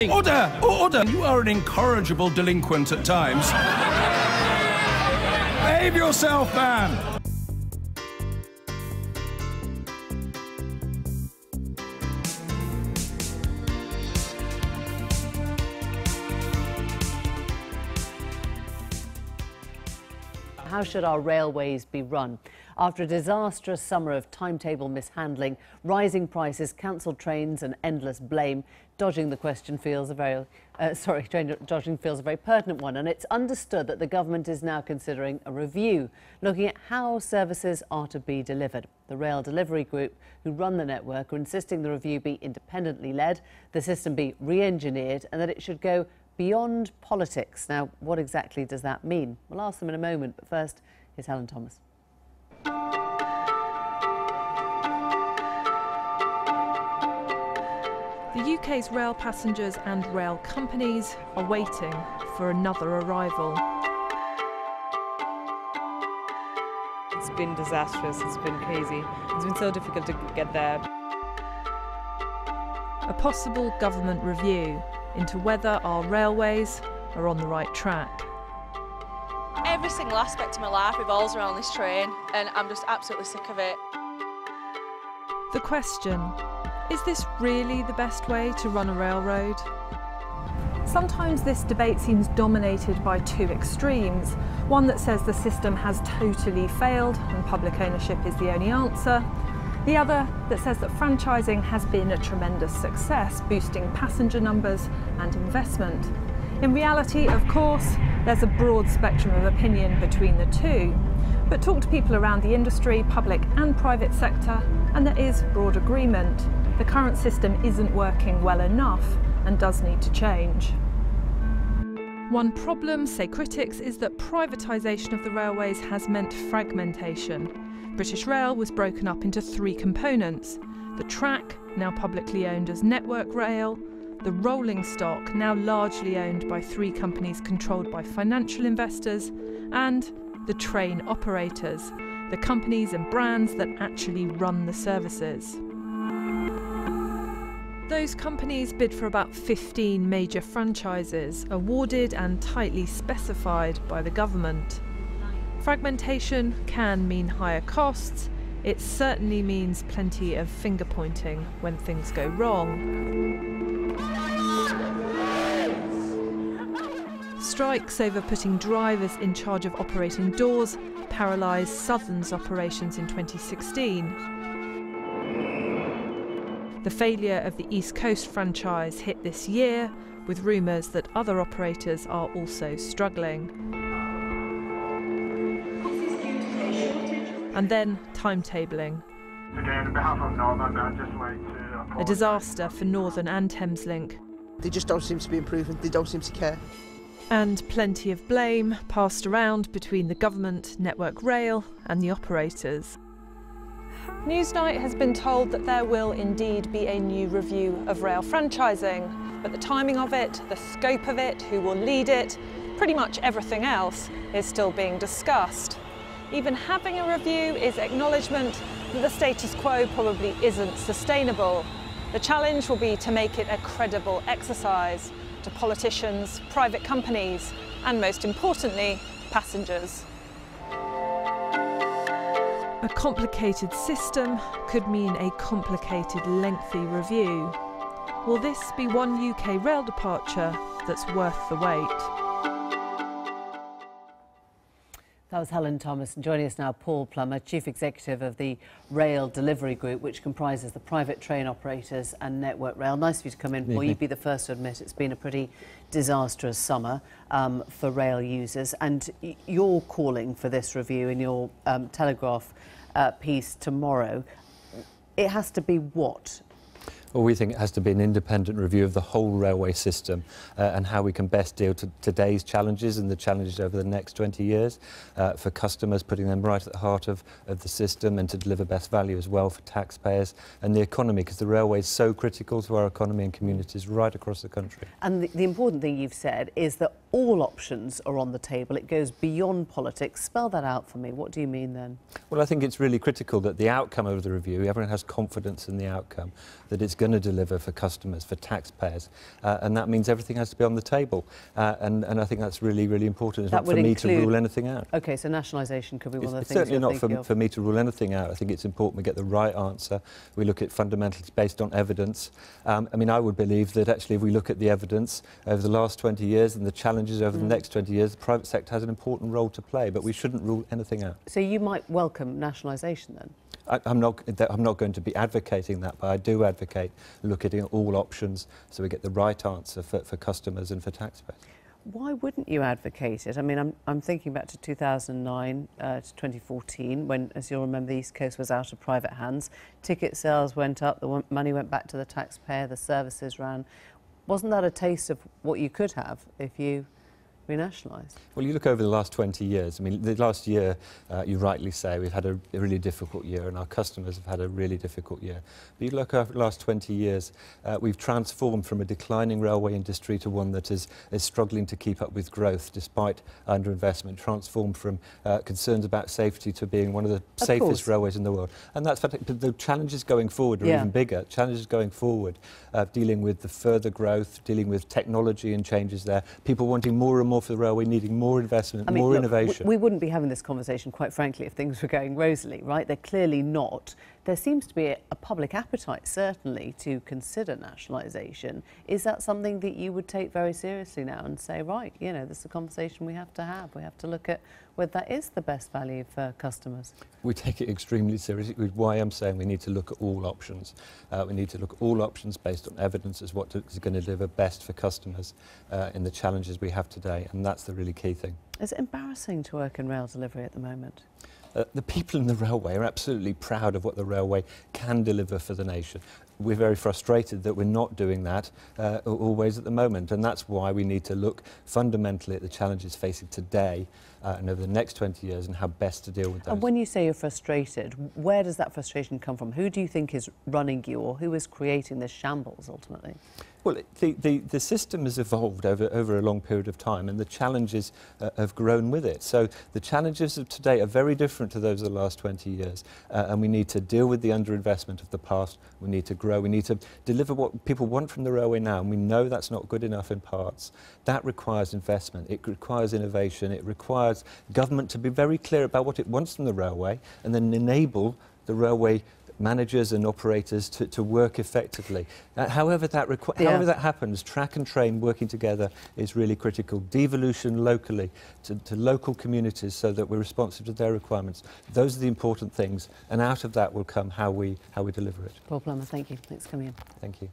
Order! Order! You are an incorrigible delinquent at times. Behave yourself, man! How should our railways be run? After a disastrous summer of timetable mishandling, rising prices, cancelled trains and endless blame, dodging the question feels a very pertinent one, and it's understood that the government is now considering a review, looking at how services are to be delivered. The rail delivery group who run the network are insisting the review be independently led, the system be re-engineered and that it should go beyond politics. Now, what exactly does that mean? We'll ask them in a moment, but first, here's Helen Thomas. The UK's rail passengers and rail companies are waiting for another arrival. It's been disastrous, it's been crazy. It's been so difficult to get there. A possible government review into whether our railways are on the right track. Every single aspect of my life revolves around this train and I'm just absolutely sick of it. The question, is this really the best way to run a railroad? Sometimes this debate seems dominated by two extremes. One that says the system has totally failed and public ownership is the only answer. The other that says that franchising has been a tremendous success, boosting passenger numbers and investment. In reality, of course, there's a broad spectrum of opinion between the two. But talk to people around the industry, public and private sector, and there is broad agreement. The current system isn't working well enough and does need to change. One problem, say critics, is that privatisation of the railways has meant fragmentation. British Rail was broken up into three components: the track, now publicly owned as Network Rail, the rolling stock, now largely owned by three companies controlled by financial investors, and the train operators, the companies and brands that actually run the services. Those companies bid for about 15 major franchises, awarded and tightly specified by the government. Fragmentation can mean higher costs. It certainly means plenty of finger pointing when things go wrong. Strikes over putting drivers in charge of operating doors paralysed Southern's operations in 2016. The failure of the East Coast franchise hit this year, with rumours that other operators are also struggling. And then timetabling. Again, on behalf of Northern, I'd just like to apologise. A disaster for Northern and Thameslink. They just don't seem to be improving, they don't seem to care. And plenty of blame passed around between the government, Network Rail and the operators. Newsnight has been told that there will indeed be a new review of rail franchising, but the timing of it, the scope of it, who will lead it, pretty much everything else is still being discussed. Even having a review is acknowledgement that the status quo probably isn't sustainable. The challenge will be to make it a credible exercise to politicians, private companies, and most importantly, passengers. A complicated system could mean a complicated, lengthy review. Will this be one UK rail departure that's worth the wait? That was Helen Thomas, and joining us now, Paul Plummer, Chief Executive of the Rail Delivery Group, which comprises the private train operators and Network Rail. Nice of you to come in, Paul. You'd be the first to admit it's been a pretty disastrous summer for rail users, and you're calling for this review in your Telegraph piece tomorrow. It has to be what? Well, we think it has to be an independent review of the whole railway system and how we can best deal to today's challenges and the challenges over the next 20 years for customers, putting them right at the heart of the system, and to deliver best value as well for taxpayers and the economy, because the railway is so critical to our economy and communities right across the country. And the important thing you've said is that all options are on the table, it goes beyond politics. Spell that out for me. What do you mean then? Well, I think it's really critical that the outcome of the review, everyone has confidence in the outcome, that it's going to deliver for customers, for taxpayers, and that means everything has to be on the table. And I think that's really, really important. It's not for me to rule anything out. OK, so nationalisation could be one of the things. It's certainly not for me to rule anything out. I think it's important we get the right answer. We look at fundamentals based on evidence. I mean, I would believe that actually if we look at the evidence over the last 20 years and the challenges over the next 20 years, the private sector has an important role to play, but we shouldn't rule anything out. So you might welcome nationalisation then? I'm not going to be advocating that, but I do advocate looking at all options so we get the right answer for customers and for taxpayers. Why wouldn't you advocate it? I mean, I'm thinking back to 2009 to 2014 when, as you'll remember, the East Coast was out of private hands. Ticket sales went up, the money went back to the taxpayer, the services ran. Wasn't that a taste of what you could have if you renationalised? Well, you look over the last 20 years. I mean, the last year, you rightly say, we've had a really difficult year and our customers have had a really difficult year. But you look over the last 20 years, we've transformed from a declining railway industry to one that is struggling to keep up with growth despite underinvestment, transformed from concerns about safety to being one of the safest railways in the world. And that's fantastic. But the challenges going forward are even bigger. Challenges going forward, dealing with the further growth, dealing with technology and changes there, people wanting more and more for the railway, needing more investment, more innovation. We wouldn't be having this conversation, quite frankly, if things were going rosily, right? They're clearly not. There seems to be a public appetite, certainly, to consider nationalisation. Is that something that you would take very seriously now and say, right, you know, this is a conversation we have to have. We have to look at whether that is the best value for customers? We take it extremely seriously, which is why I'm saying we need to look at all options. We need to look at all options based on evidence as what is going to deliver best for customers in the challenges we have today, and that's the really key thing. Is it embarrassing to work in rail delivery at the moment? The people in the railway are absolutely proud of what the railway can deliver for the nation. We're very frustrated that we're not doing that always at the moment, and that's why we need to look fundamentally at the challenges facing today and over the next 20 years and how best to deal with those. And when you say you're frustrated, where does that frustration come from? Who do you think is running you, or who is creating this shambles ultimately? Well, the system has evolved over a long period of time, and the challenges have grown with it. So the challenges of today are very different to those of the last 20 years, and we need to deal with the underinvestment of the past. We need to grow. We need to deliver what people want from the railway now, and we know that's not good enough in parts. That requires investment. It requires innovation. It requires government to be very clear about what it wants from the railway, and then enable the railway managers and operators to work effectively. However that happens, track and train working together is really critical. Devolution locally to local communities so that we're responsive to their requirements. Those are the important things, and out of that will come how we deliver it. Paul Plummer, thank you. Thanks for coming in. Thank you.